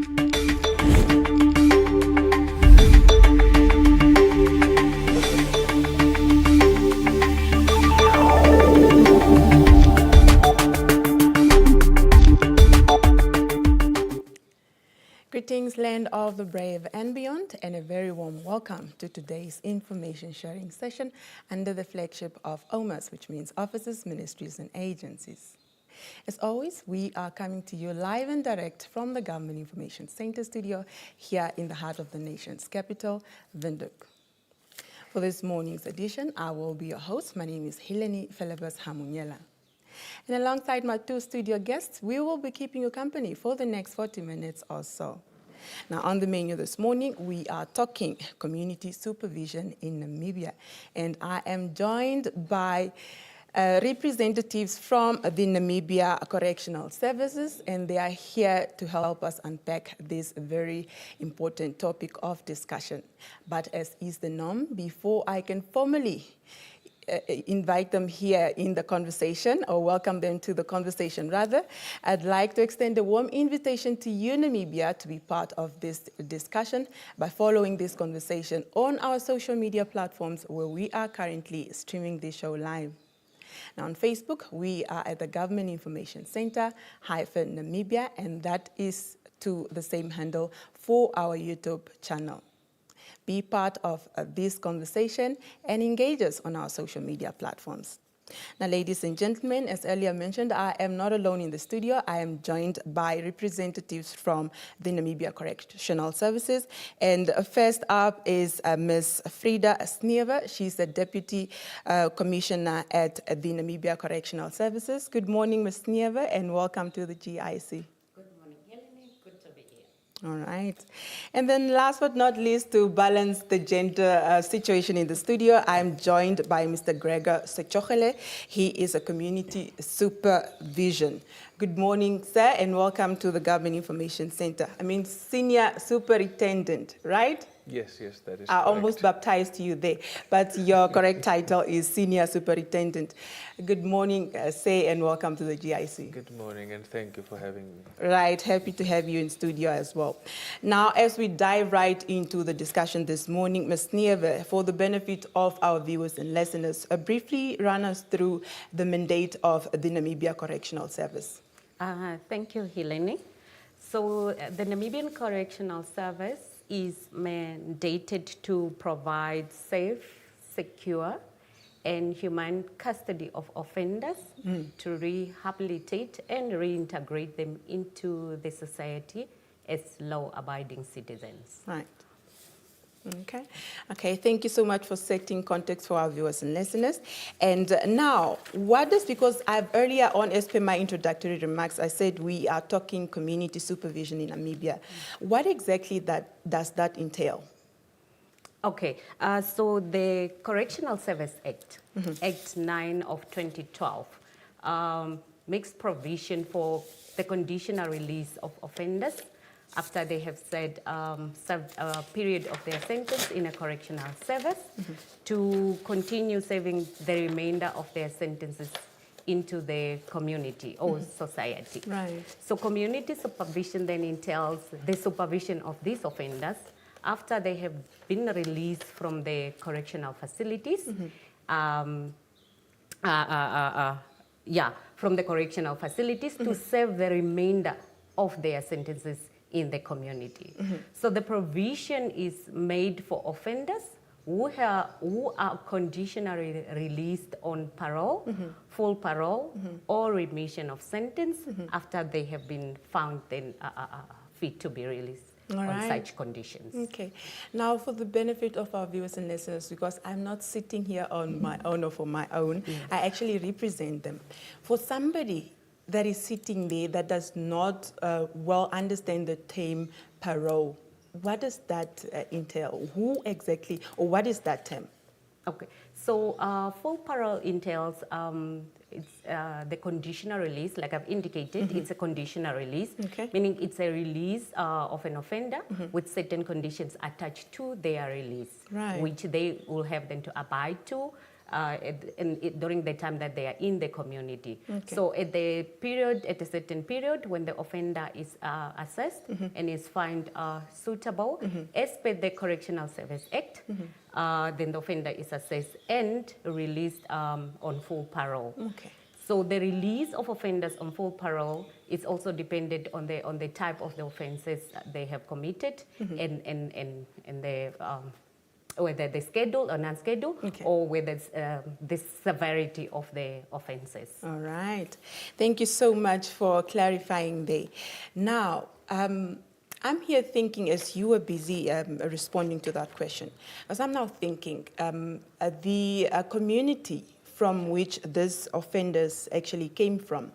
Greetings, land of the brave and beyond, and a very warm welcome to today's information sharing session under the flagship of OMAS, which means Offices, Ministries and Agencies. As always, we are coming to you live and direct from the Government Information Center studio here in the heart of the nation's capital, Windhoek. For this morning's edition, I will be your host. My name is Helene Philibus Hamunyela. And alongside my two studio guests, we will be keeping you company for the next 40 minutes or so. Now, on the menu this morning, we are talking community supervision in Namibia. And I am joined by representatives from the Namibia Correctional Services, and they are here to help us unpack this very important topic of discussion. But as is the norm, before I can formally invite them here in the conversation, or welcome them to the conversation rather, I'd like to extend a warm invitation to you, Namibia, to be part of this discussion by following this conversation on our social media platforms where we are currently streaming this show live. Now on Facebook, we are at the Government Information Center -Namibia, and that is to the same handle for our YouTube channel. Be part of this conversation and engage us on our social media platforms. Now, ladies and gentlemen, as earlier mentioned, I am not alone in the studio. I am joined by representatives from the Namibia Correctional Services. And first up is Ms. Frida Sneever. She's the Deputy Commissioner at the Namibia Correctional Services. Good morning, Ms. Sneever, and welcome to the GIC. All right. And then last but not least, to balance the gender situation in the studio, I'm joined by Mr. Gregor Sechogele. He is a community supervision. Good morning, sir, and welcome to the Government Information Center. I mean, senior superintendent, right? Yes, that is I correct. almost baptized you there, but your correct title is Senior Superintendent. Good morning, sir, and welcome to the GIC. Good morning, and thank you for having me. Right, happy to have you in studio as well. Now, as we dive right into the discussion this morning, Ms. Nieve, for the benefit of our viewers and listeners, briefly run us through the mandate of the Namibia Correctional Service. Thank you, Helene. So the Namibian Correctional Service is mandated to provide safe, secure, and humane custody of offenders to rehabilitate and reintegrate them into the society as law-abiding citizens. Right. Okay, thank you so much for setting context for our viewers and listeners. And now, because I've earlier on, as per my introductory remarks, I said we are talking community supervision in Namibia. What exactly does that entail? Okay, so the Correctional Service Act, Act 9 of 2012, makes provision for the conditional release of offenders after they have served a period of their sentence in a correctional service to continue serving the remainder of their sentences into the community or society. Right. So community supervision then entails the supervision of these offenders after they have been released from the correctional facilities, from the correctional facilities to serve the remainder of their sentences in the community. So the provision is made for offenders who are conditionally released on parole, full parole, or remission of sentence after they have been found then fit to be released on such conditions. Okay. Now, for the benefit of our viewers and listeners, because I'm not sitting here on my own or for my own, I actually represent them. For somebody that is sitting there that does not well understand the term parole, what does that entail? Who exactly, or what is that term? Okay, so full parole entails it's the conditional release, like I've indicated, it's a conditional release, meaning it's a release of an offender with certain conditions attached to their release, which they will have then to abide to during the time that they are in the community. Okay. So at a certain period, when the offender is assessed and is found suitable, as per the Correctional Service Act, then the offender is assessed and released on full parole. Okay. So the release of offenders on full parole is also dependent on the type of the offences they have committed and the whether they scheduled or non-scheduled, Okay. or whether the severity of the offences. All right. Thank you so much for clarifying there. Now, I'm here thinking, as you were busy responding to that question, as I'm now thinking, the community from which these offenders actually came from.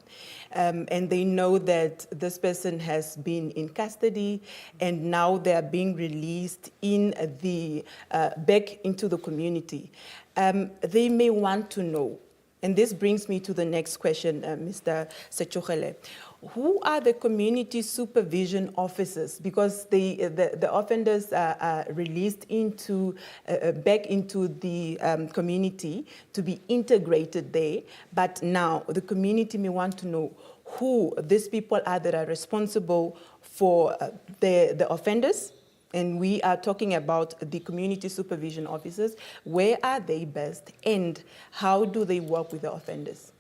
And they know that this person has been in custody and now they are being released back into the community. They may want to know, and this brings me to the next question, Mr. Setshogele. Who are the community supervision officers? Because the offenders are released back into the community to be integrated there, but now the community may want to know who these people are that are responsible for the offenders. And we are talking about the community supervision officers. Where are they based and how do they work with the offenders?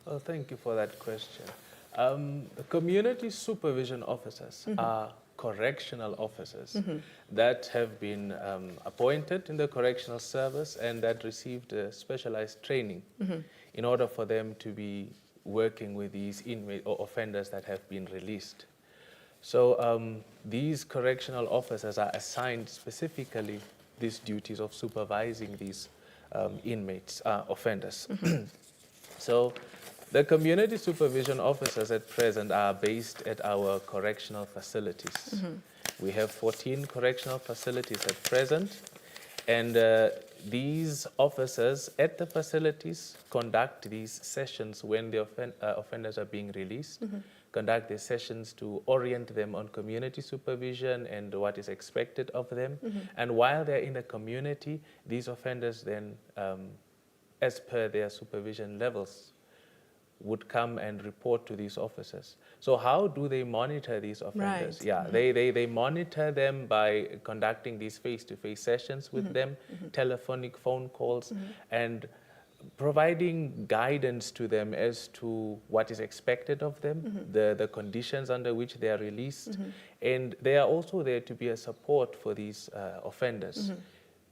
Well, thank you for that question. The community supervision officers are correctional officers that have been appointed in the correctional service and that received specialized training in order for them to be working with these inmate or offenders that have been released. So these correctional officers are assigned specifically these duties of supervising these inmates, offenders. So the community supervision officers at present are based at our correctional facilities. We have 14 correctional facilities at present, and these officers at the facilities conduct these sessions when the offenders are being released, conduct these sessions to orient them on community supervision and what is expected of them. And while they're in the community, these offenders then, as per their supervision levels, would come and report to these officers. So how do they monitor these offenders? Right. Yeah, they monitor them by conducting these face-to-face sessions with them, telephonic phone calls, and providing guidance to them as to what is expected of them, the conditions under which they are released. And they are also there to be a support for these offenders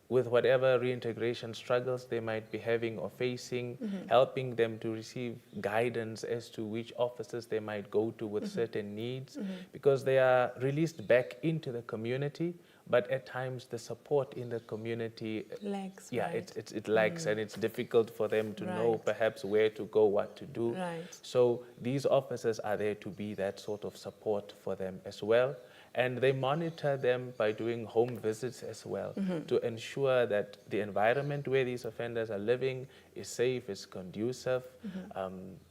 with whatever reintegration struggles they might be having or facing, helping them to receive guidance as to which officers they might go to with certain needs, because they are released back into the community, but at times the support in the community Lacks, yeah, right. it lacks, and it's difficult for them to know Right. perhaps where to go, what to do. Right. So these officers are there to be that sort of support for them as well. And they monitor them by doing home visits as well to ensure that the environment where these offenders are living is safe, is conducive,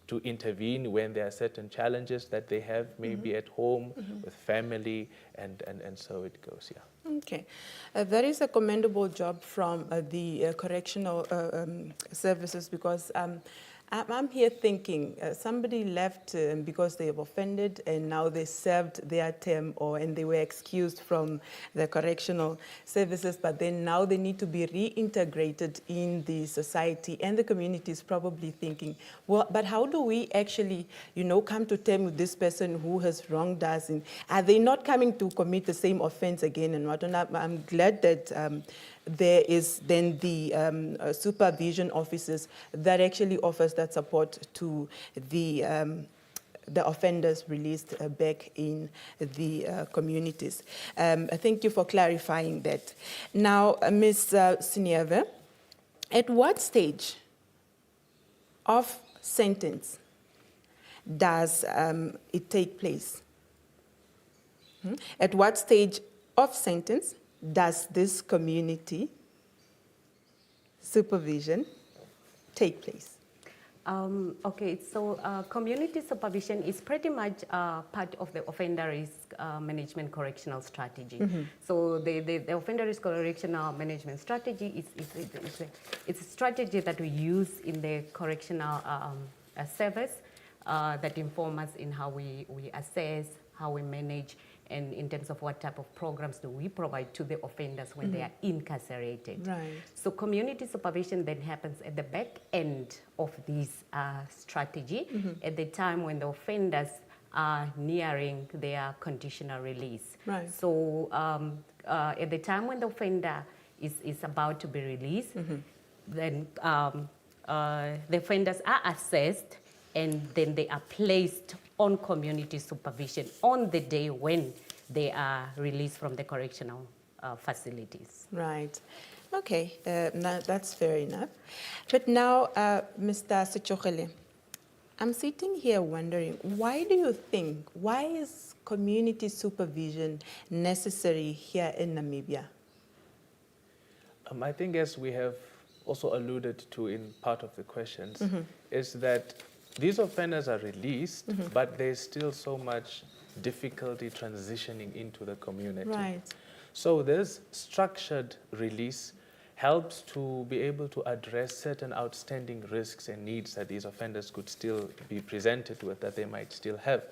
to intervene when there are certain challenges that they have, maybe at home, with family, and so it goes, yeah. Okay. That is a commendable job from the correctional services, because I'm here thinking somebody left because they have offended and now they served their term and they were excused from the correctional services, but then now they need to be reintegrated in the society, and the community is probably thinking, well, but how do we actually, come to terms with this person who has wronged us? And are they not coming to commit the same offense again and what? And I'm glad that there is then the supervision officers that actually offers that support to the offenders released back in the communities. Thank you for clarifying that. Now, Ms. Sinieve, at what stage of sentence does it take place? At what stage of sentence does this community supervision take place? Okay, so community supervision is pretty much part of the offender risk management correctional strategy. So the offender risk correctional management strategy it's a strategy that we use in the correctional service that inform us in how we assess, how we manage, and in terms of what type of programs do we provide to the offenders when they are incarcerated. Right. So community supervision then happens at the back end of this strategy at the time when the offenders are nearing their conditional release. Right. So at the time when the offender is about to be released, then the offenders are assessed and then they are placed on community supervision on the day when they are released from the correctional facilities. Right. Okay, that's fair enough. But now, Mr. Sechokele, I'm sitting here wondering, why is community supervision necessary here in Namibia? I think as we have also alluded to in part of the questions, is that these offenders are released, but there's still so much difficulty transitioning into the community. Right. So this structured release helps to be able to address certain outstanding risks and needs that these offenders could still be presented with, that they might still have.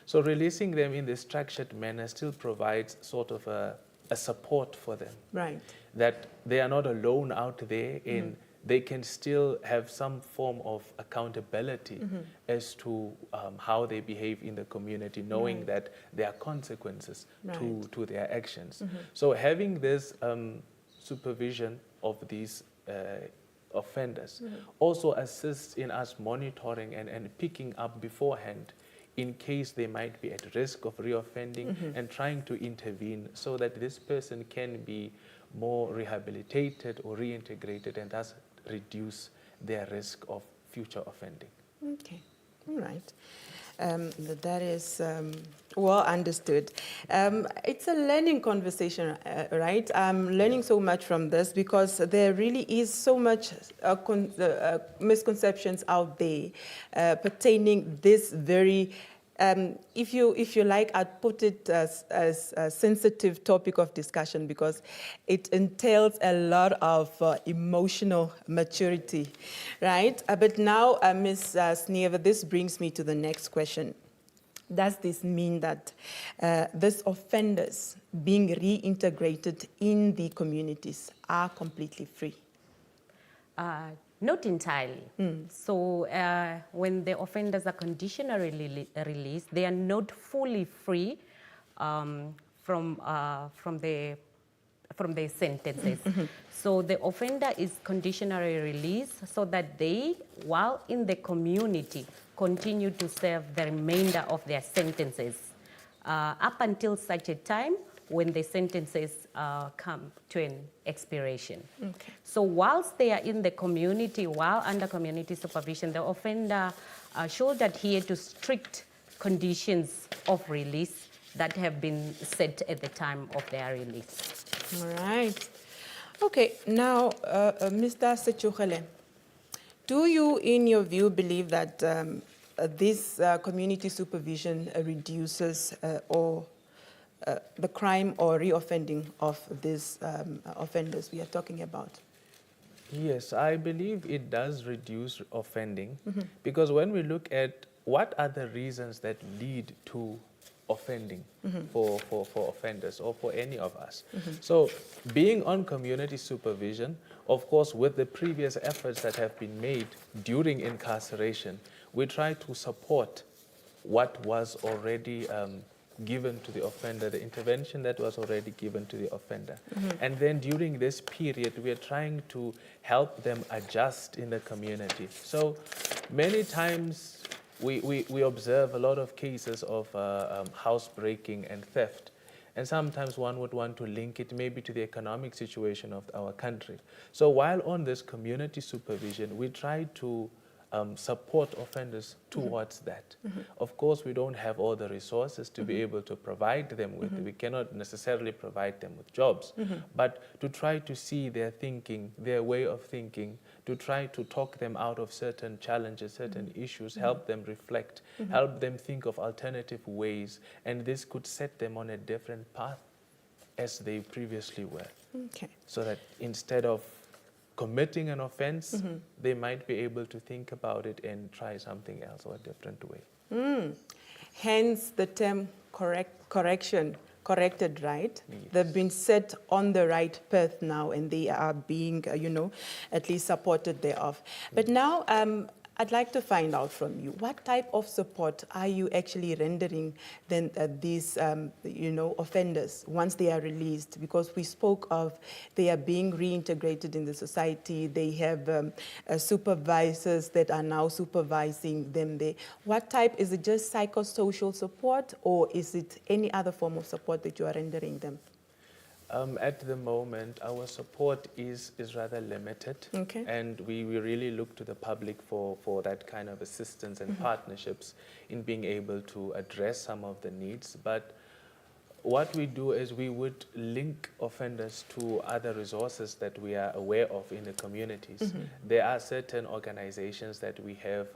So releasing them in this structured manner still provides sort of a support for them. Right. That they are not alone out there in they can still have some form of accountability as to how they behave in the community, knowing that there are consequences to their actions. So having this supervision of these offenders also assists in us monitoring and picking up beforehand in case they might be at risk of reoffending and trying to intervene so that this person can be more rehabilitated or reintegrated and thus reduce their risk of future offending. Okay, all right. That is well understood. It's a learning conversation, right? I'm learning so much from this because there really is so much misconceptions out there pertaining this very if you like, I'd put it as a sensitive topic of discussion because it entails a lot of emotional maturity, right? But now, Ms. Snever, this brings me to the next question. Does this mean that these offenders being reintegrated in the communities are completely free? Not entirely. So when the offenders are conditionally released, they are not fully free from their sentences. So the offender is conditionally released so that they, while in the community, continue to serve the remainder of their sentences up until such a time when the sentences come to an expiration. Okay. So whilst they are in the community, while under community supervision, the offender should adhere to strict conditions of release that have been set at the time of their release. All right. Okay, now, Mr. Sechokele, do you, in your view, believe that this community supervision reduces the crime or reoffending of these offenders we are talking about? Yes, I believe it does reduce offending because when we look at what are the reasons that lead to offending for offenders or for any of us. So being on community supervision, of course, with the previous efforts that have been made during incarceration, we try to support what was already given to the offender, the intervention that was already given to the offender. And then during this period, we are trying to help them adjust in the community. So many times we observe a lot of cases of housebreaking and theft. And sometimes one would want to link it maybe to the economic situation of our country. So while on this community supervision, we try to support offenders towards that. Of course, we don't have all the resources to be able to provide them with. We cannot necessarily provide them with jobs, but to try to see their thinking, their way of thinking, to try to talk them out of certain challenges, certain issues, help them reflect, help them think of alternative ways, and this could set them on a different path as they previously were. Okay. So that instead of committing an offense, they might be able to think about it and try something else or a different way. Hence the term corrected, right? Yes. They've been set on the right path now, and they are being, at least supported thereof. But now, I'd like to find out from you, what type of support are you actually rendering then these, offenders once they are released? Because we spoke of they are being reintegrated in the society. They have supervisors that are now supervising them there. What type, is it just psychosocial support, or is it any other form of support that you are rendering them? At the moment, our support is rather limited, Okay. and we really look to the public for that kind of assistance and partnerships in being able to address some of the needs. But what we do is we would link offenders to other resources that we are aware of in the communities. There are certain organizations that we have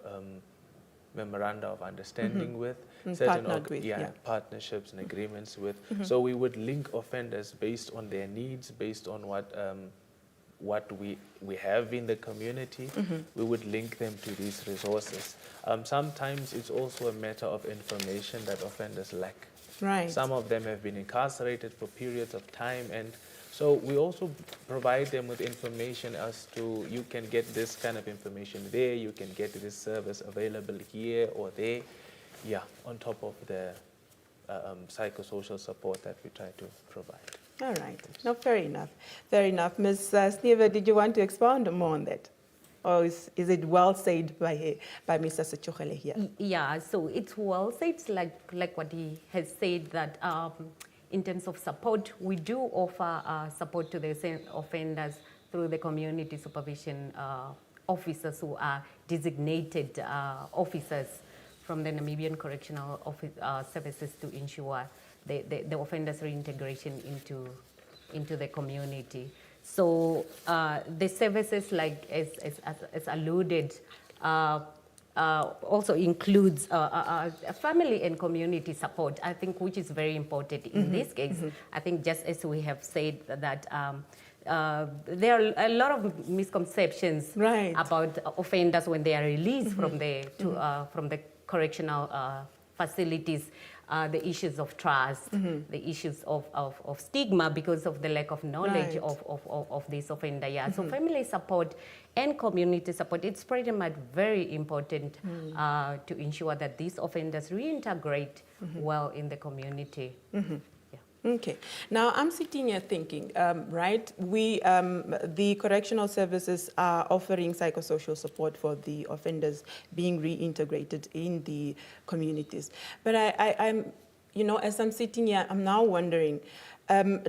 memoranda of understanding with, certain Partnered with, yeah. partnerships and agreements with. So we would link offenders based on their needs, based on what we have in the community. We would link them to these resources. Sometimes it's also a matter of information that offenders lack. Right. Some of them have been incarcerated for periods of time, and so we also provide them with information as to, you can get this kind of information there, you can get this service available here or there, on top of the psychosocial support that we try to provide. All right. No, fair enough. Fair enough. Ms. Snever, did you want to expound more on that? Or is it well said by Mr. Sechukhele here? Yeah, so it's well said, like what he has said, that in terms of support, we do offer support to the same offenders through the community supervision officers who are designated officers from the Namibian Correctional Services to ensure the offenders' reintegration into the community. So the services, like as alluded, also includes family and community support, I think, which is very important in this case. I think just as we have said that there are a lot of misconceptions about offenders when they are released from the correctional facilities. The issues of trust, the issues of stigma because of the lack of knowledge of this offender. Yeah. So family support and community support, it's pretty much very important to ensure that these offenders reintegrate well in the community. Okay. Now, I'm sitting here thinking, right, the correctional services are offering psychosocial support for the offenders being reintegrated in the communities. But I'm, as I'm sitting here, I'm now wondering,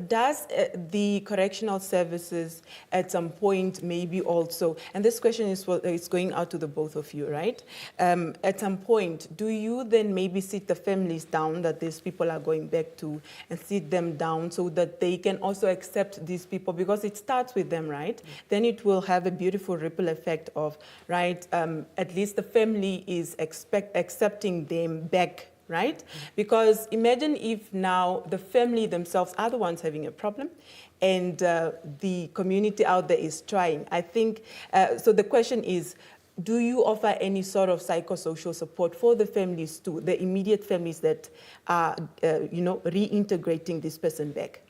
does the correctional services at some point maybe also, and this question is going out to the both of you, right? At some point, do you then maybe sit the families down that these people are going back to and sit them down so that they can also accept these people? Because it starts with them, right? Then it will have a beautiful ripple effect of, right, at least the family is accepting them back, right? Because imagine if now the family themselves are the ones having a problem and the community out there is trying. I think, so the question is, do you offer any sort of psychosocial support for the families too, the immediate families that are, reintegrating this person back?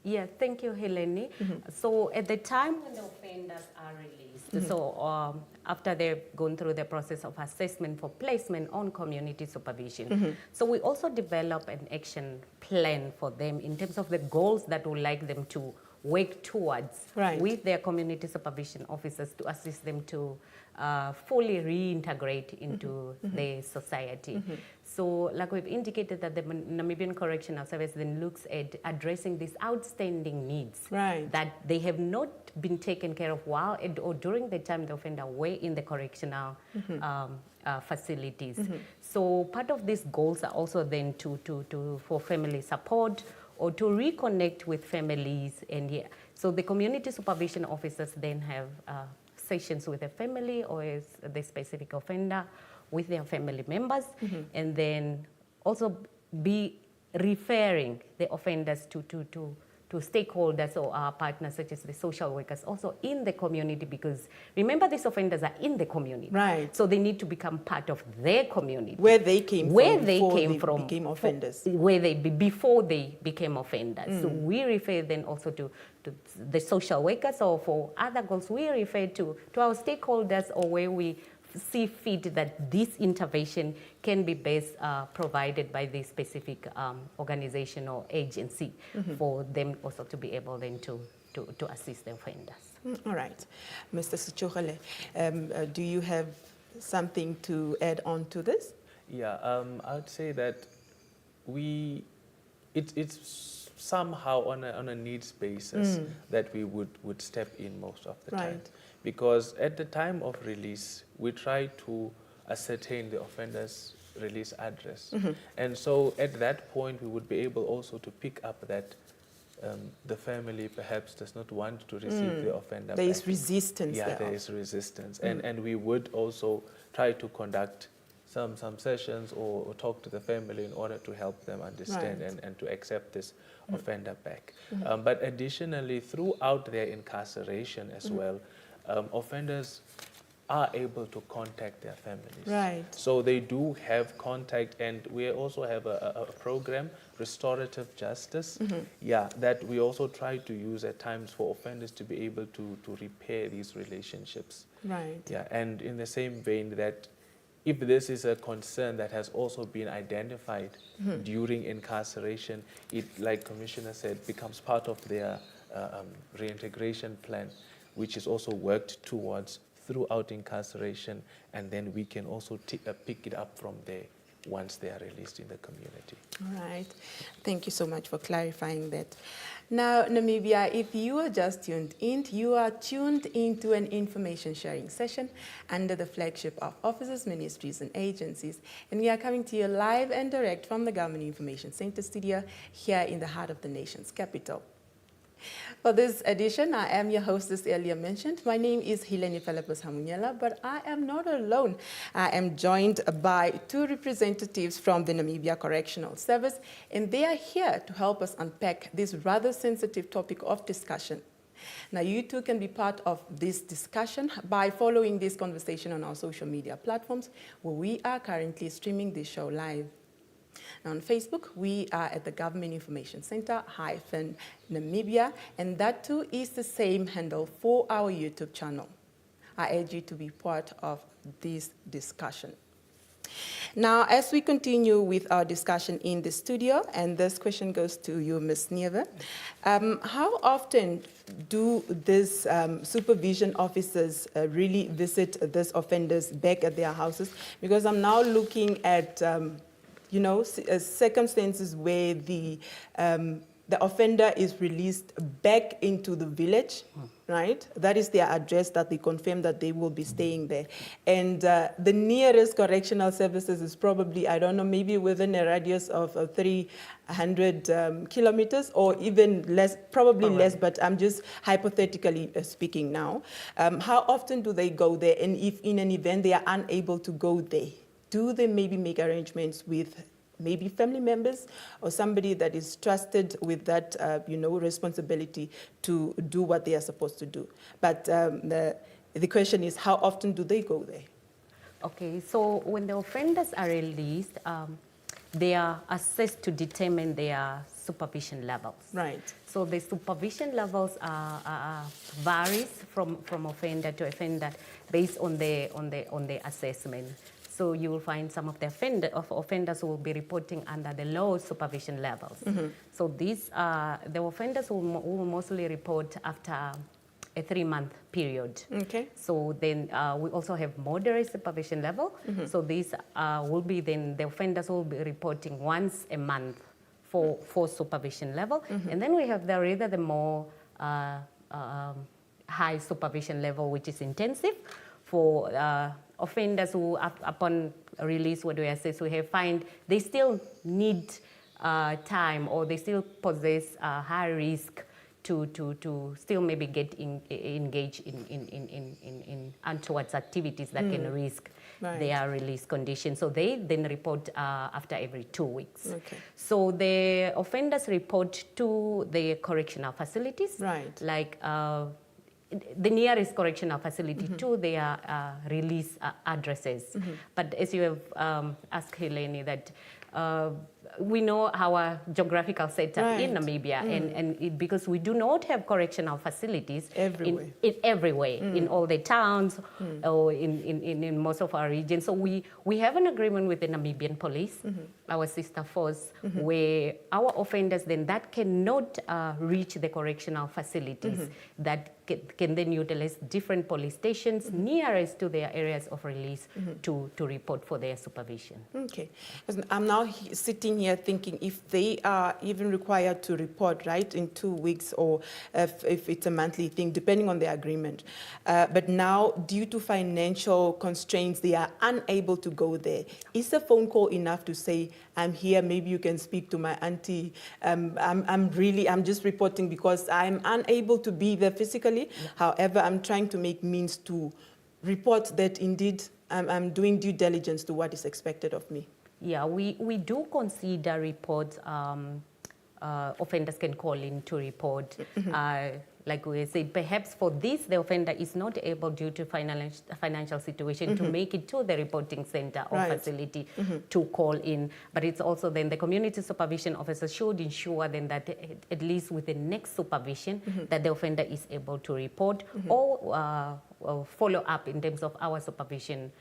Yeah, thank you, Helene. So at the time when the offenders are released, so after they've gone through the process of assessment for placement on community supervision, so we also develop an action plan for them in terms of the goals that we like them to work towards Right. with their community supervision officers to assist them to fully reintegrate into the society. So like we've indicated that the Namibian Correctional Service then looks at addressing these outstanding needs Right. that they have not been taken care of while or during the time the offender were in the correctional facilities. So part of these goals are also then for family support or to reconnect with families. And so the community supervision officers then have sessions with the family or as the specific offender with their family members, and then also be referring the offenders to stakeholders or our partners such as the social workers also in the community, because remember these offenders are in the community. Right. So they need to become part of their community. Where they came Where from they before came they from became offenders. before they became offenders. So we refer then also to the social workers, or for other goals we refer to our stakeholders, or where we see fit that this intervention can be best provided by the specific organization or agency for them also to be able then to assist the offenders. All right. Mr. Sichogale, do you have something to add on to this? Yeah, I'd say that it's somehow on a needs basis that we would step in most of the time. Right. Because at the time of release, we try to ascertain the offender's release address. And so at that point, we would be able also to pick up that the family perhaps does not want to receive the offender There is back. resistance Yeah, there. there is resistance. And we would also try to conduct some sessions or talk to the family in order to help them understand Right. and to accept this offender back. But additionally, throughout their incarceration as well, offenders are able to contact their families. Right. So they do have contact, and we also have a program, Restorative Justice, that we also try to use at times for offenders to be able to repair these relationships. Right. Yeah, and in the same vein that if this is a concern that has also been identified during incarceration, it, like Commissioner said, becomes part of their reintegration plan, which is also worked towards throughout incarceration, and then we can also pick it up from there once they are released in the community. All right. Thank you so much for clarifying that. Now, Namibia, if you are just tuned in, you are tuned into an information sharing session under the flagship of offices, ministries, and agencies. And we are coming to you live and direct from the Government Information Center studio here in the heart of the nation's capital. For this edition, I am your host, as earlier mentioned. My name is Helene Philippus Hamunyela, but I am not alone. I am joined by two representatives from the Namibia Correctional Service, and they are here to help us unpack this rather sensitive topic of discussion. Now, you too can be part of this discussion by following this conversation on our social media platforms, where we are currently streaming this show live. Now, on Facebook, we are at the Government Information Center -Namibia, and that too is the same handle for our YouTube channel. I urge you to be part of this discussion. Now, as we continue with our discussion in the studio, and this question goes to you, Ms. Nieve, how often do these supervision officers really visit these offenders back at their houses? Because I'm now looking at circumstances where the offender is released back into the village, right? That is their address that they confirm that they will be staying there. And the nearest correctional services is probably, I don't know, maybe within a radius of 300 kilometers or even less, probably less, but I'm just hypothetically speaking now. How often do they go there? And if in an event they are unable to go there, do they maybe make arrangements with maybe family members or somebody that is trusted with that, responsibility to do what they are supposed to do? But the question is, how often do they go there? Okay, so when the offenders are released, they are assessed to determine their supervision levels. Right. So the supervision levels varies from offender to offender based on the assessment. So you will find some of the offenders who will be reporting under the low supervision levels. So these the offenders who will mostly report after a 3-month period. Okay. So then we also have moderate supervision level. So these will be then the offenders will be reporting once a month for supervision level. And then we have the more high supervision level, which is intensive for offenders who upon release, what do I say? So we have find they still need time, or they still possess high risk to still maybe get engaged in untoward activities that can risk their release conditions. So they then report after every 2 weeks. Okay. So the offenders report to the correctional facilities, like the nearest correctional facility to their release addresses. But as you have asked Helene, that we know our geographical setup in Namibia, and because we do not have correctional facilities everywhere, in all the towns or in most of our regions. So we have an agreement with the Namibian police, our sister force, where our offenders then that cannot reach the correctional facilities, that can then utilize different police stations nearest to their areas of release to report for their supervision. Okay. I'm now sitting here thinking if they are even required to report, right, in 2 weeks, or if it's a monthly thing, depending on the agreement. But now, due to financial constraints, they are unable to go there. Is a phone call enough to say, I'm here, maybe you can speak to my auntie. I'm just reporting because I'm unable to be there physically. However, I'm trying to make means to report that indeed I'm doing due diligence to what is expected of me. Yeah, we do consider reports. Offenders can call in to report. Like we said, perhaps for this, the offender is not able, due to financial situation, to make it to the reporting center or facility to call in. But it's also then the community supervision officer should ensure then that at least with the next supervision that the offender is able to report or follow up in terms of our supervision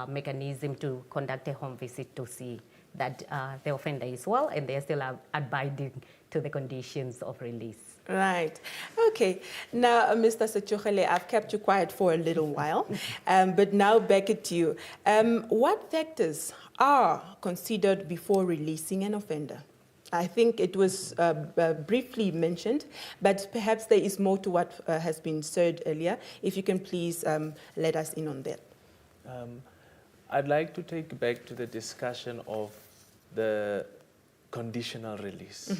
mechanism to conduct a home visit to see that the offender is well and they are still abiding to the conditions of release. Right. Okay. Now, Mr. Sechukhele, I've kept you quiet for a little while, but now back at you. What factors are considered before releasing an offender? I think it was briefly mentioned, but perhaps there is more to what has been said earlier. If you can please let us in on that. I'd like to take back to the discussion of the conditional release.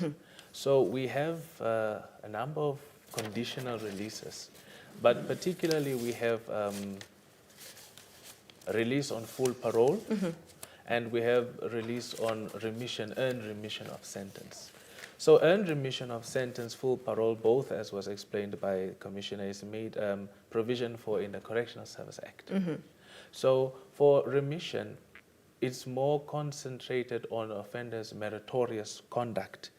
So we have a number of conditional releases, but particularly we have release on full parole, and we have release on remission, earned remission of sentence. So earned remission of sentence, full parole, both, as was explained by Commissioner, is made provision for in the Correctional Service Act. So for remission, it's more concentrated on offenders' meritorious conduct.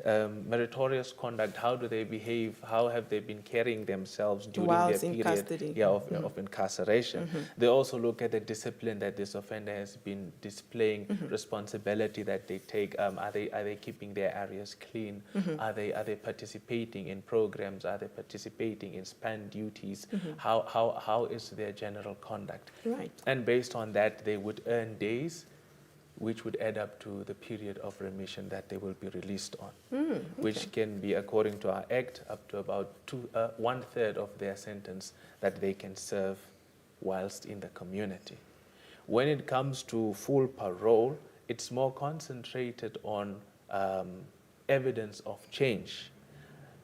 How do they behave? How have they been carrying themselves during their period of incarceration? They also look at the discipline that this offender has been displaying, responsibility that they take. Are they keeping their areas clean? Are they participating in programs? Are they participating in span duties? How is their general conduct? Right. And based on that, they would earn days, which would add up to the period of remission that they will be released on, which can be, according to our Act, up to about 1/3 of their sentence that they can serve whilst in the community. When it comes to full parole, it's more concentrated on evidence of change,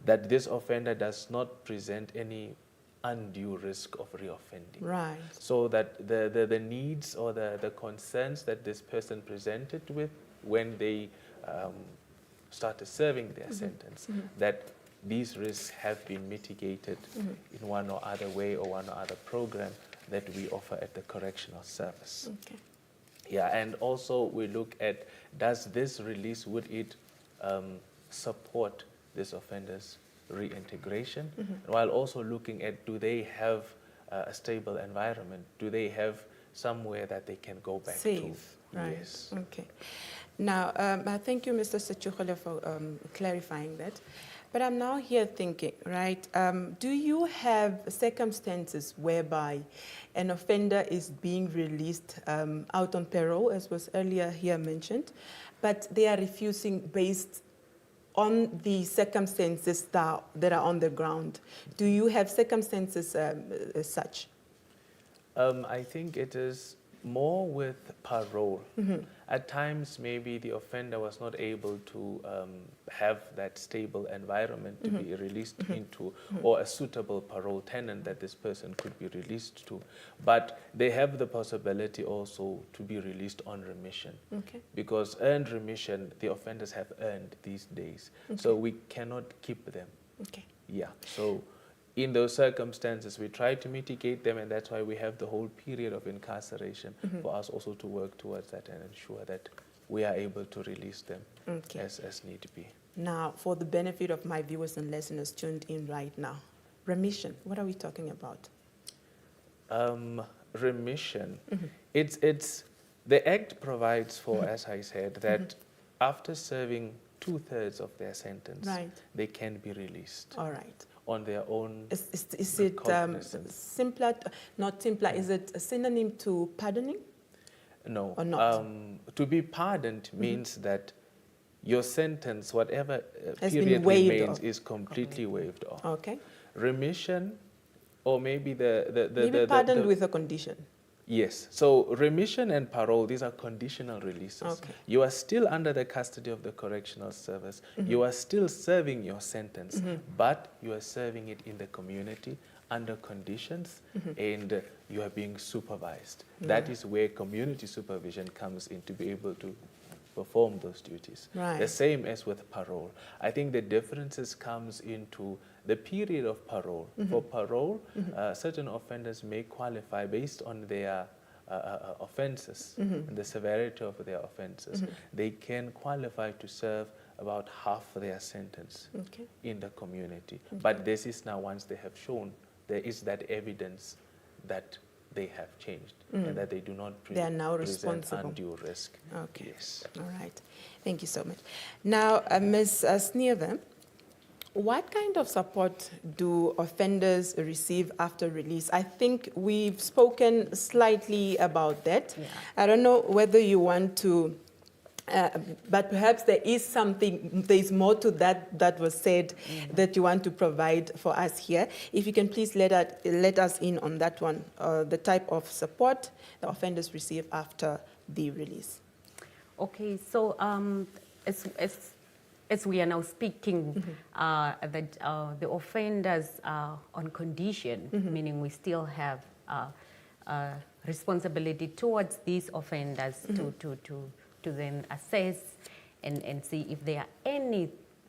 that this offender does not present any undue risk of reoffending. Right. So that the needs or the concerns that this person presented with when they started serving their sentence, that these risks have been mitigated in one or other way or one or other program that we offer at the correctional service. Okay. Yeah, and also we look at, does this release, would it support this offender's reintegration, while also looking at, do they have a stable environment? Do they have somewhere that they can go back to. Safe, right? Yes. Okay. Now, I thank you, Mr. Sechukhole, for clarifying that. But I'm now here thinking, right, do you have circumstances whereby an offender is being released out on parole, as was earlier here mentioned, but they are refusing based on the circumstances that are on the ground? Do you have circumstances as such? I think it is more with parole. At times, maybe the offender was not able to have that stable environment to be released into, or a suitable parole tenant that this person could be released to. But they have the possibility also to be released on remission. Okay. Because earned remission, the offenders have earned these days. So we cannot keep them. Okay. Yeah. So in those circumstances, we try to mitigate them, and that's why we have the whole period of incarceration for us also to work towards that and ensure that we are able to release them as need be. Now, for the benefit of my viewers and listeners tuned in right now, remission, what are we talking about? Remission, it's the Act provides for, as I said, that after serving 2/3 of their sentence, they can be released. All right. On their own. Is it simpler, not simpler, is it a synonym to pardoning? No. Or not? To be pardoned means that your sentence, whatever Has period been waived remains, off. is completely waived off. Okay. Remission, or maybe Maybe pardoned with a condition. Yes. So remission and parole, these are conditional releases. Okay. You are still under the custody of the correctional service. You are still serving your sentence, but you are serving it in the community under conditions, and you are being supervised. That is where community supervision comes in to be able to perform those duties. Right. The same as with parole. I think the differences comes into the period of parole. For parole, certain offenders may qualify based on their offenses and the severity of their offenses. They can qualify to serve about half their sentence in the community. But this is now once they have shown there is that evidence that they have changed and that they do not they are now present responsible. undue risk. Okay. Yes. All right. Thank you so much. Now, Ms. Sneeve, what kind of support do offenders receive after release? I think we've spoken slightly about that. Yeah. I don't know whether you want to, but perhaps there is more to that was said that you want to provide for us here. If you can please let us in on that one, the type of support the offenders receive after the release. Okay, so as we are now speaking, that the offenders are on condition, meaning we still have responsibility towards these offenders to then assess and see if there are any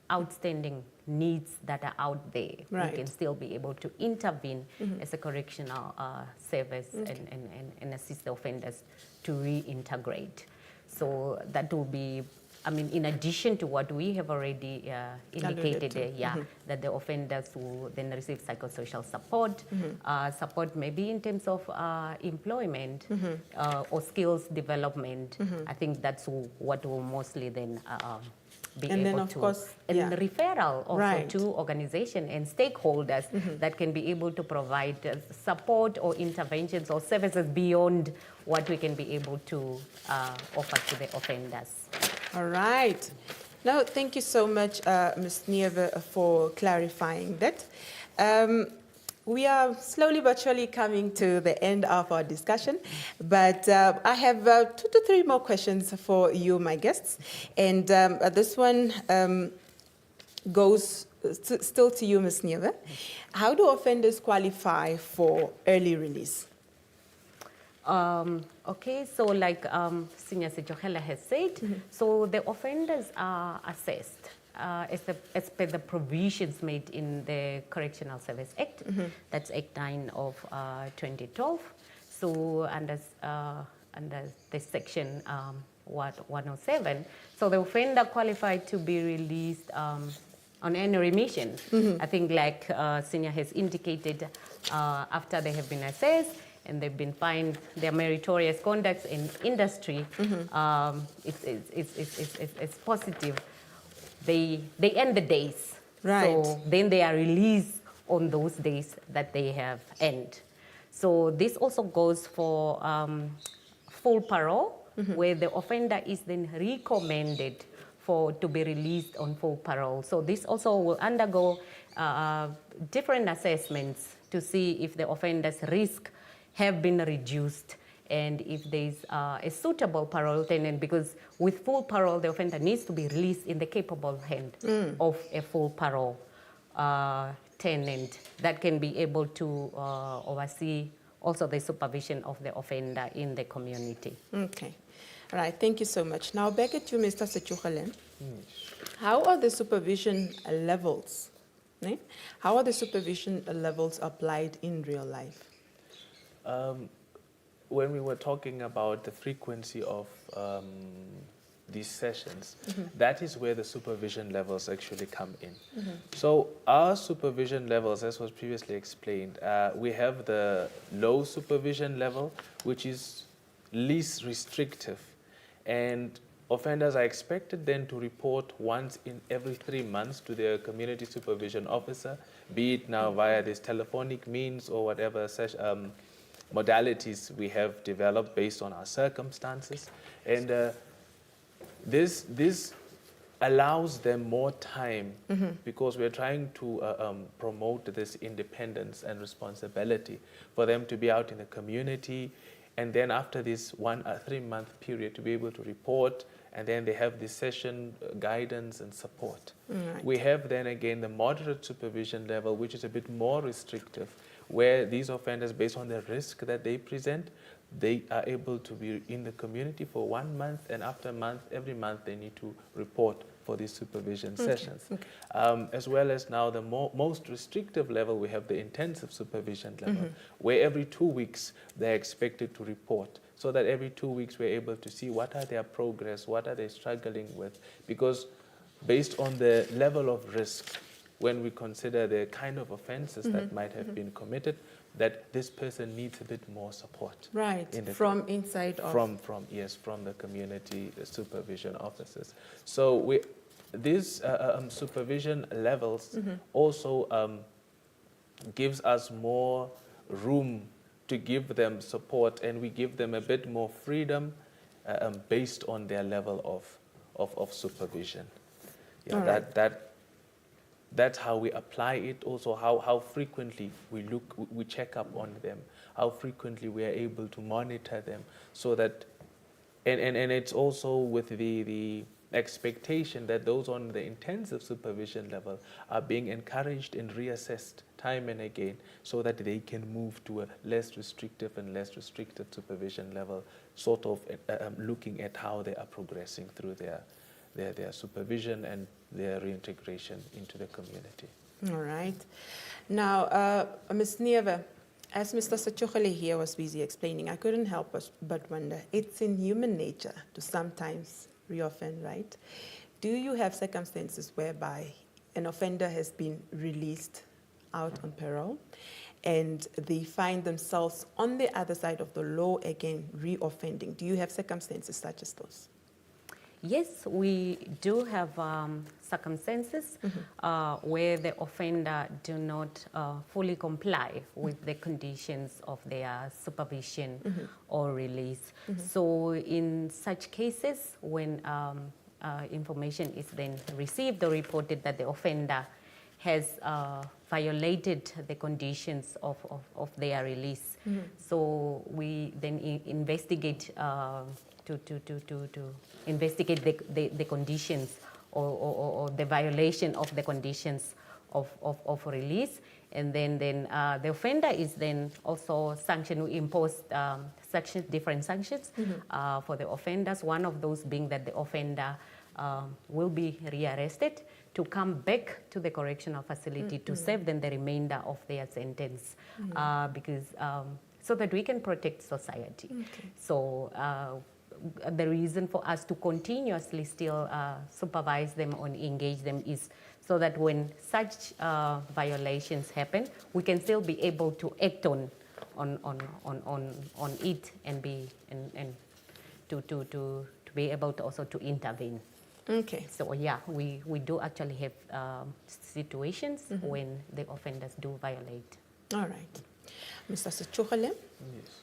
outstanding needs that are out there. Right. We can still be able to intervene as a correctional service and assist the offenders to reintegrate. So that will be, I mean, in addition to what we have already indicated there, that the offenders will then receive psychosocial support, support maybe in terms of employment or skills development. I think that's what will mostly then be and able then of to. course, and referral also to organizations and stakeholders that can be able to provide support or interventions or services beyond what we can be able to offer to the offenders. All right. Now, thank you so much, Ms. Nieve, for clarifying that. We are slowly but surely coming to the end of our discussion, but I have 2 to 3 more questions for you, my guests. And this one goes still to you, Ms. Nieve. How do offenders qualify for early release? Okay, so like Senior Sechukhole has said, so the offenders are assessed as per the provisions made in the Correctional Service Act, that's Act 9 of 2012. So under the section 107, so the offender qualified to be released on any remission. I think like Senior has indicated, after they have been assessed, and they've been fined their meritorious conducts in industry, it's positive. They end the days. Right. So then they are released on those days that they have end. So this also goes for full parole, where the offender is then recommended to be released on full parole. So this also will undergo different assessments to see if the offender's risk have been reduced and if there's a suitable parole tenant, because with full parole, the offender needs to be released in the capable hand of a full parole tenant that can be able to oversee also the supervision of the offender in the community. Okay. All right, thank you so much. Now back at you, Mr. Setshugalen. How are the supervision levels? How are the supervision levels applied in real life? When we were talking about the frequency of these sessions, that is where the supervision levels actually come in. So our supervision levels, as was previously explained, we have the low supervision level, which is least restrictive, and offenders are expected then to report once in every 3 months to their community supervision officer, be it now via this telephonic means or whatever modalities we have developed based on our circumstances. And this allows them more time because we're trying to promote this independence and responsibility for them to be out in the community, and then after this 3-month period to be able to report, and then they have this session guidance and support. Right. We have then again the moderate supervision level, which is a bit more restrictive, where these offenders, based on the risk that they present, they are able to be in the community for 1 month, and after a month, every month they need to report for these supervision sessions. As well as now the most restrictive level, we have the intensive supervision level, where every 2 weeks they're expected to report, so that every 2 weeks we're able to see what are their progress, what are they struggling with, because based on the level of risk, when we consider the kind of offenses that might have been committed, that this person needs a bit more support. Right, from inside of... From the community supervision officers. So these supervision levels also gives us more room to give them support, and we give them a bit more freedom based on their level of supervision. Yeah, that's how we apply it. Also, how frequently we check up on them, how frequently we are able to monitor them, so that, and it's also with the expectation that those on the intensive supervision level are being encouraged and reassessed time and again, so that they can move to a less restrictive supervision level, sort of looking at how they are progressing through their supervision and their reintegration into the community. All right. Now, Ms. Nieve, as Mr. Setshugale here was busy explaining, I couldn't help but wonder, it's in human nature to sometimes reoffend, right? Do you have circumstances whereby an offender has been released out on parole and they find themselves on the other side of the law again, reoffending? Do you have circumstances such as those? Yes, we do have circumstances where the offender do not fully comply with the conditions of their supervision or release. So in such cases, when information is then received or reported that the offender has violated the conditions of their release, so we then investigate to investigate the conditions or the violation of the conditions of release, and then the offender is then also sanctioned. We impose different sanctions for the offenders. One of those being that the offender will be rearrested to come back to the correctional facility to serve then the remainder of their sentence, because so that we can protect society. So the reason for us to continuously still supervise them or engage them is so that when such violations happen, we can still be able to act on on it and to be able to also to intervene. Okay. So yeah, we do actually have situations when the offenders do violate. All right. Mr. Sechukhale, Yes.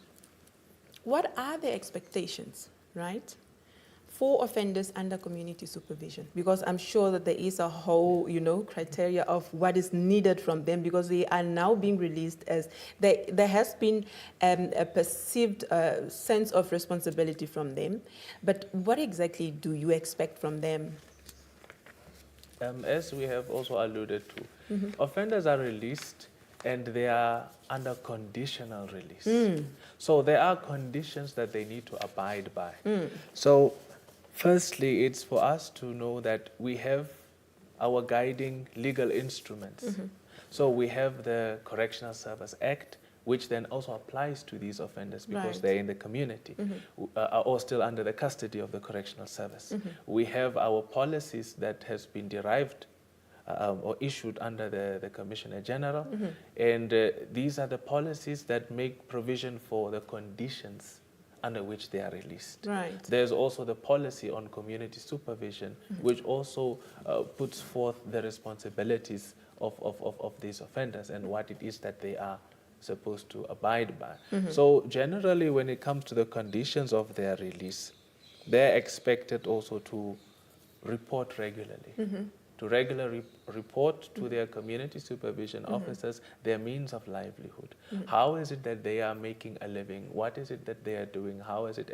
what are the expectations, right, for offenders under community supervision? Because I'm sure that there is a whole, criteria of what is needed from them, because they are now being released as there has been a perceived sense of responsibility from them. But what exactly do you expect from them? As we have also alluded to, offenders are released and they are under conditional release. So there are conditions that they need to abide by. So firstly, it's for us to know that we have our guiding legal instruments. So we have the Correctional Service Act, which then also applies to these offenders because Right. they're in the community or still under the custody of the correctional service. We have our policies that has been derived or issued under the Commissioner General, and these are the policies that make provision for the conditions under which they are released. Right. There's also the policy on community supervision, which also puts forth the responsibilities of these offenders and what it is that they are supposed to abide by. So generally, when it comes to the conditions of their release, they're expected also to report regularly, to regularly report to their community supervision officers their means of livelihood. How is it that they are making a living? What is it that they are doing? How is it?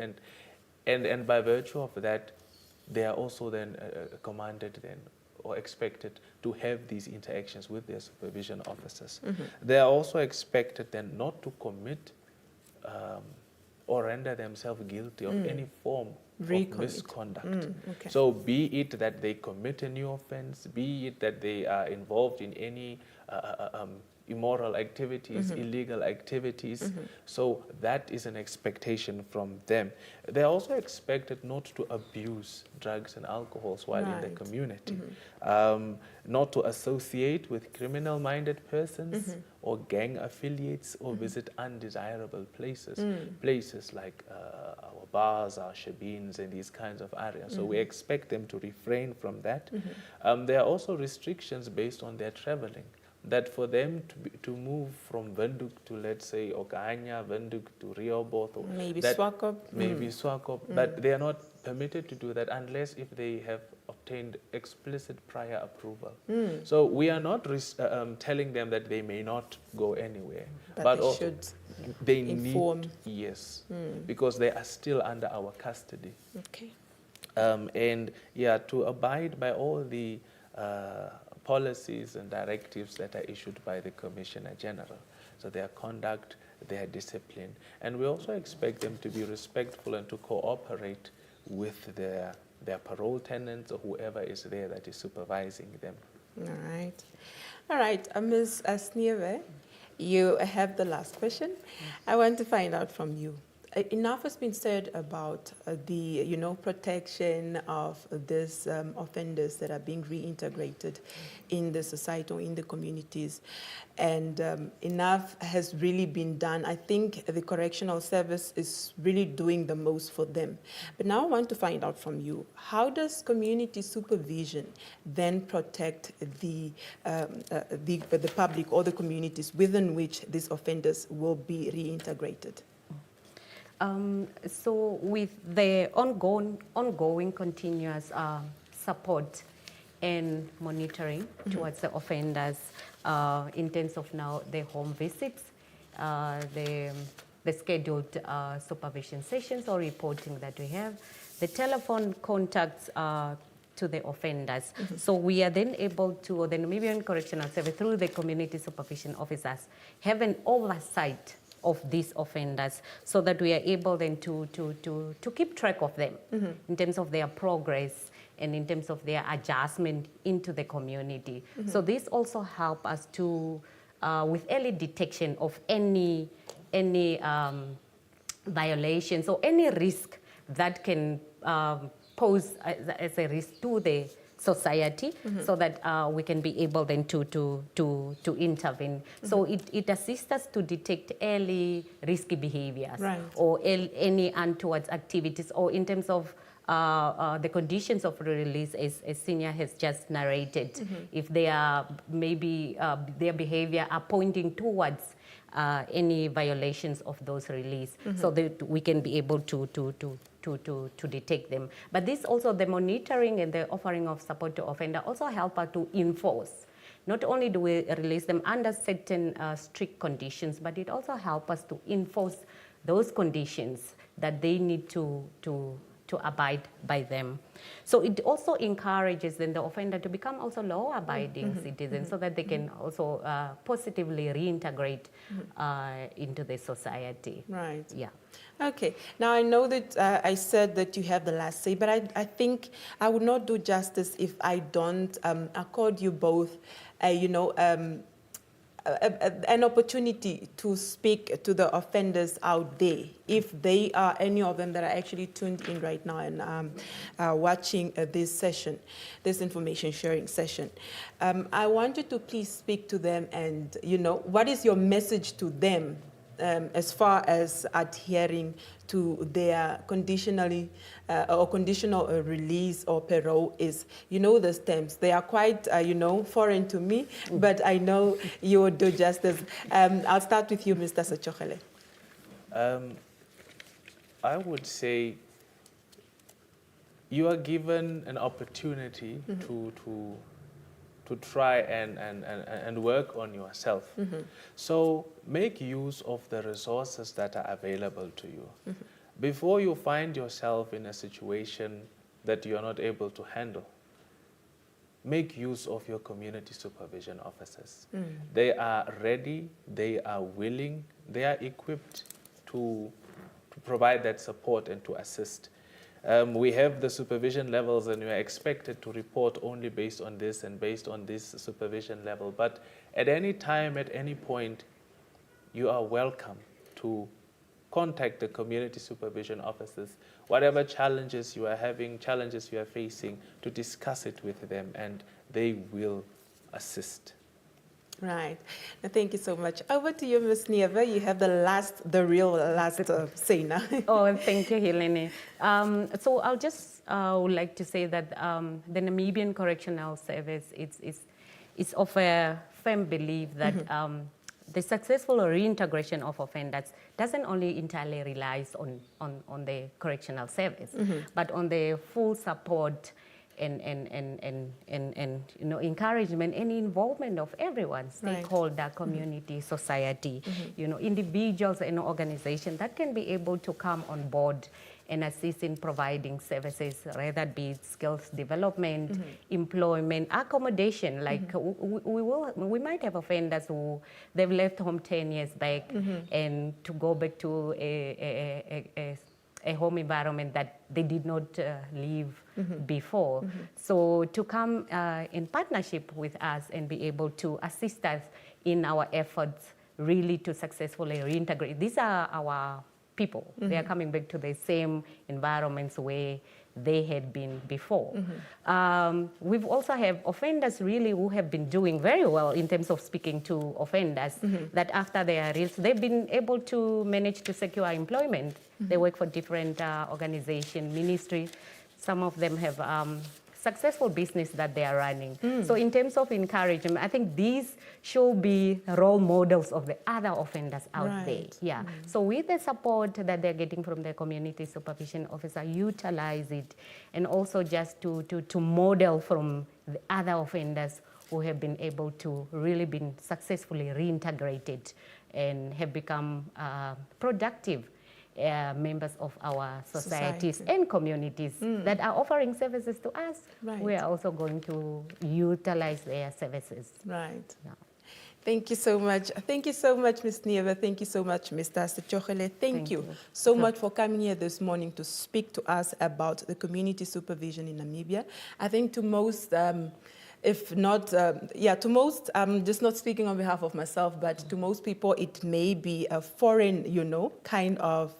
And by virtue of that, they are also then commanded then or expected to have these interactions with their supervision officers. They are also expected then not to commit or render themselves guilty of any form of misconduct. Okay. So be it that they commit a new offense, be it that they are involved in any immoral activities, illegal activities. So that is an expectation from them. They're also expected not to abuse drugs and alcohols while in the Right. community, not to associate with criminal-minded persons or gang affiliates or visit undesirable places, places like our bars, our shebeens, and these kinds of areas. So we expect them to refrain from that. There are also restrictions based on their traveling, that for them to move from Windhoek to, let's say, Okanya, Windhoek to Rehoboth, or Maybe that- Swakop. maybe Swakop, but they are not permitted to do that unless if they have obtained explicit prior approval. So we are not telling them that they may not go anywhere, But they also should they inform. need, yes, because they are still under our custody. Okay. And yeah, to abide by all the policies and directives that are issued by the Commissioner General. So their conduct, their discipline. And we also expect them to be respectful and to cooperate with their parole tenants or whoever is there that is supervising them. All right. All right, Ms. Asnieve, you have the last question. I want to find out from you. Enough has been said about the, protection of these offenders that are being reintegrated in the society or in the communities. And enough has really been done. I think the correctional service is really doing the most for them. But now I want to find out from you, how does community supervision then protect the public or the communities within which these offenders will be reintegrated? So with the ongoing continuous support and monitoring towards the offenders in terms of now the home visits, the scheduled supervision sessions or reporting that we have, the telephone contacts to the offenders. So we are then able to, or the Namibian Correctional Service through the community supervision officers, have an oversight of these offenders so that we are able then to keep track of them in terms of their progress and in terms of their adjustment into the community. So this also help us to, with early detection of any violations or any risk that can pose as a risk to the society, so that we can be able then to intervene. So it assists us to detect early risky behaviors, Right. or any untoward activities, or in terms of the conditions of release, as Senior has just narrated, if they are maybe their behavior are pointing towards any violations of those release, so that we can be able to detect them. But this also, the monitoring and the offering of support to offender also help us to enforce. Not only do we release them under certain strict conditions, but it also helps us to enforce those conditions that they need to abide by them. So it also encourages then the offender to become also law-abiding citizens, so that they can also positively reintegrate into the society. Right. Yeah. Okay. Now, I know that I said that you have the last say, but I think I would not do justice if I don't accord you both, an opportunity to speak to the offenders out there, if they are any of them that are actually tuned in right now and watching this session, this information sharing session. I want you to please speak to them, and what is your message to them as far as adhering to their conditionally or conditional release or parole is. Those terms, they are quite, foreign to me, but I know you will do justice. I'll start with you, Mr. Sechokhele. I would say you are given an opportunity to try and work on yourself. So make use of the resources that are available to you. Before you find yourself in a situation that you are not able to handle, make use of your community supervision officers. They are ready, they are willing, they are equipped to provide that support and to assist. We have the supervision levels, and we are expected to report only based on this and based on this supervision level. But at any time, at any point, you are welcome to contact the community supervision officers, whatever challenges you are having, challenges you are facing, to discuss it with them, and they will assist. Right. Thank you so much. Over to you, Ms. Nieva. You have the real last say now. Oh, thank you, Helene. So I'll just would like to say that the Namibian Correctional Service is of a firm belief that the successful reintegration of offenders doesn't only entirely rely on the correctional service, but on the full support and encouragement and involvement of everyone, stakeholder, community, society, individuals and organizations that can be able to come on board and assist in providing services, whether it be skills development, employment, accommodation. Like we might have offenders who they've left home 10 years back, and to go back to a home environment that they did not live before. So to come in partnership with us and be able to assist us in our efforts really to successfully reintegrate. These are our people. They are coming back to the same environments where they had been before. We've also have offenders really who have been doing very well in terms of speaking to offenders, that after they are released, they've been able to manage to secure employment. They work for different organizations, ministries. Some of them have successful business that they are running. So in terms of encouragement, I think these should be role models of the other offenders out there. Yeah. So with the support that they're getting from the community supervision officer, utilize it, and also just to model from the other offenders who have been able to really been successfully reintegrated and have become productive members of our societies and communities that are offering services to us. We are also going to utilize their services. Right. Yeah. Thank you so much. Thank you so much, Ms. Nieva. Thank you so much, Mr. Sechokhele. Thank you so much for coming here this morning to speak to us about the community supervision in Namibia. I think to most, if not, to most, I'm just not speaking on behalf of myself, but to most people, it may be a foreign, kind of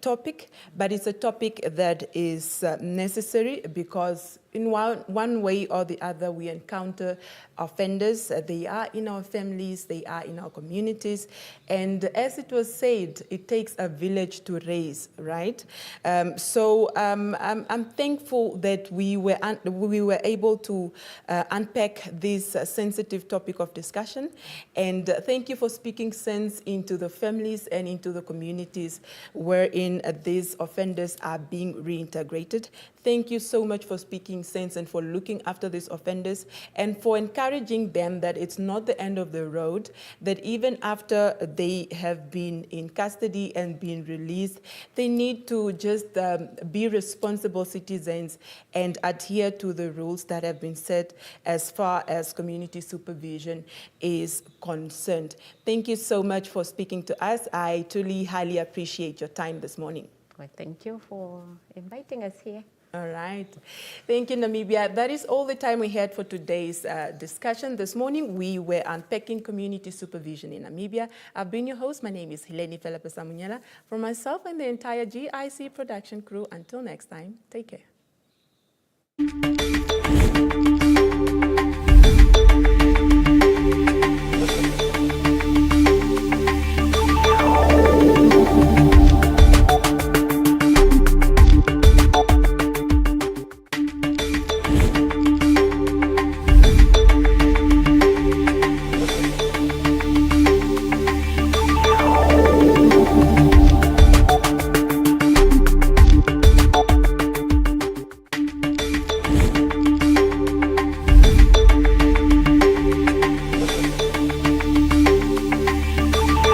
topic, but it's a topic that is necessary because in one way or the other, we encounter offenders. They are in our families, they are in our communities. And as it was said, it takes a village to raise, right? I'm thankful that we were able to unpack this sensitive topic of discussion. And thank you for speaking sense into the families and into the communities wherein these offenders are being reintegrated. Thank you so much for speaking sense and for looking after these offenders and for encouraging them that it's not the end of the road, that even after they have been in custody and been released, they need to just be responsible citizens and adhere to the rules that have been set as far as community supervision is concerned. Thank you so much for speaking to us. I truly highly appreciate your time this morning. Well, thank you for inviting us here. All right. Thank you, Namibia. That is all the time we had for today's discussion. This morning, we were unpacking community supervision in Namibia. I've been your host. My name is Heleni Felepe-Samunyela. For myself and the entire GIC production crew, until next time, take care.